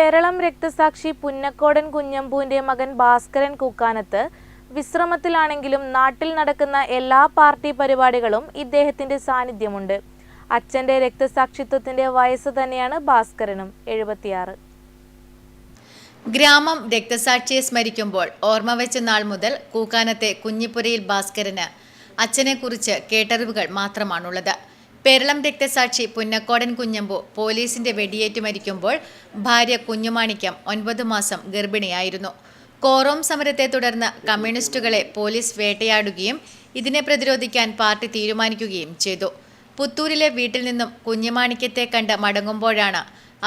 പെരളം രക്തസാക്ഷി പുന്നക്കോടൻ കുഞ്ഞമ്പുവിന്റെ മകൻ ഭാസ്കരൻ കൂക്കാനത്ത് വിശ്രമത്തിലാണെങ്കിലും നാട്ടിൽ നടക്കുന്ന എല്ലാ പാർട്ടി പരിപാടികളും ഇദ്ദേഹത്തിന്റെ സാന്നിധ്യമുണ്ട്. അച്ഛന്റെ രക്തസാക്ഷിത്വത്തിന്റെ വയസ്സ് തന്നെയാണ് ഭാസ്കരനും, 76. ഗ്രാമം രക്തസാക്ഷിയെ സ്മരിക്കുമ്പോൾ ഓർമ്മ വെച്ച നാൾ മുതൽ കൂക്കാനത്തെ കുഞ്ഞിപ്പുരയിൽ ഭാസ്കരന് അച്ഛനെക്കുറിച്ച് കേട്ടറിവുകൾ മാത്രമാണുള്ളത്. പെരളം രക്തസാക്ഷി പുന്നക്കോടൻ കുഞ്ഞമ്പു പോലീസിന്റെ വെടിയേറ്റ് മരിക്കുമ്പോൾ ഭാര്യ കുഞ്ഞുമാണിക്യം 9 മാസം ഗർഭിണിയായിരുന്നു. കോറോം സമരത്തെ തുടർന്ന് കമ്മ്യൂണിസ്റ്റുകളെ പോലീസ് വേട്ടയാടുകയും ഇതിനെ പ്രതിരോധിക്കാൻ പാർട്ടി തീരുമാനിക്കുകയും ചെയ്തു. പുത്തൂരിലെ വീട്ടിൽ നിന്നും കുഞ്ഞുമാണിക്യത്തെ കണ്ട് മടങ്ങുമ്പോഴാണ്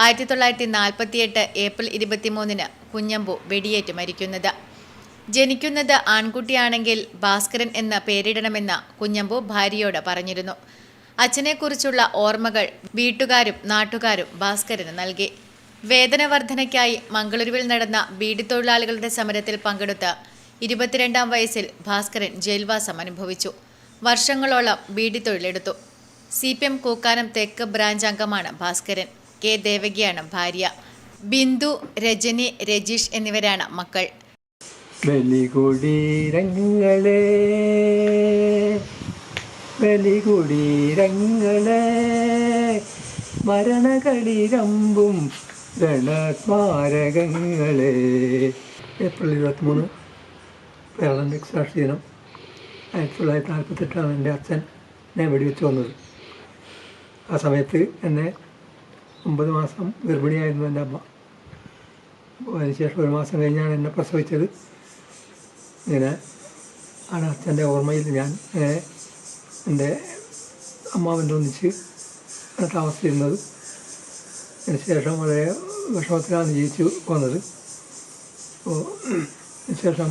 1948 ഏപ്രിൽ 23 കുഞ്ഞമ്പു വെടിയേറ്റ് മരിക്കുന്നത്. ജനിക്കുന്നത് ആൺകുട്ടിയാണെങ്കിൽ ഭാസ്കരൻ എന്ന പേരിടണമെന്ന് കുഞ്ഞമ്പു ഭാര്യയോട് പറഞ്ഞിരുന്നു. അച്ഛനെക്കുറിച്ചുള്ള ഓർമ്മകൾ വീട്ടുകാരും നാട്ടുകാരും ഭാസ്കരന് നൽകി. വേതനവർദ്ധനയ്ക്കായി മംഗളൂരുവിൽ നടന്ന ബീഡി തൊഴിലാളികളുടെ സമരത്തിൽ പങ്കെടുത്ത് 22-ാം വയസ്സിൽ ഭാസ്കരൻ ജയിൽവാസം അനുഭവിച്ചു. വർഷങ്ങളോളം ബീഡി തൊഴിലെടുത്തു. CPM കൂക്കാനം തെക്ക് ബ്രാഞ്ച് അംഗമാണ് ഭാസ്കരൻ. കെ ദേവകിയാണ് ഭാര്യ. ബിന്ദു, രജനി, രജീഷ് എന്നിവരാണ് മക്കൾ. ബലികുടീരങ്ങളെ മരണകളിരമ്പും രണസ്മാരകങ്ങളെ. ഏപ്രിൽ 23 പെരളം രക്തസാക്ഷി ദിനം. 1948 എൻ്റെ അച്ഛൻ എന്നെ വെടിവെച്ച് വന്നത്. ആ സമയത്ത് എന്നെ 9 മാസം ഗർഭിണിയായിരുന്നു എൻ്റെ അമ്മ. അതിനുശേഷം 1 മാസം കഴിഞ്ഞാണ് എന്നെ പ്രസവിച്ചത്. ഇങ്ങനെ ആണ് അച്ഛൻ്റെ ഓർമ്മയിൽ ഞാൻ എൻ്റെ അമ്മാവൻ്റെ ഒന്നിച്ച് താമസിച്ചിരുന്നത്. അതിനുശേഷം വളരെ വിഷമത്തിലാണ് ജീവിച്ചു പോന്നത്. അപ്പോൾ അതിനുശേഷം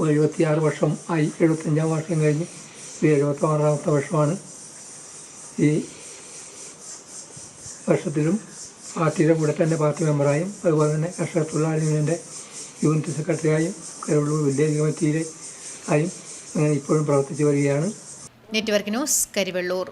76 വർഷം ആയി. 75-ാം വർഷം കഴിഞ്ഞ് 76-ാമത്തെ വർഷമാണ്. ഈ വർഷത്തിലും പാർട്ടിയുടെ കൂടെ തന്നെ പാർട്ടി മെമ്പറായും അതുപോലെ തന്നെ കർഷക തൊഴിലാളി യൂണിയൻ്റെ യൂണിറ്റ് സെക്രട്ടറിയായും കരുവള്ളൂർ വില്ലേജ് കമ്മിറ്റിയിലെ ആയും അങ്ങനെ ഇപ്പോഴും പ്രവർത്തിച്ചു വരികയാണ്. Network news, Karivellur.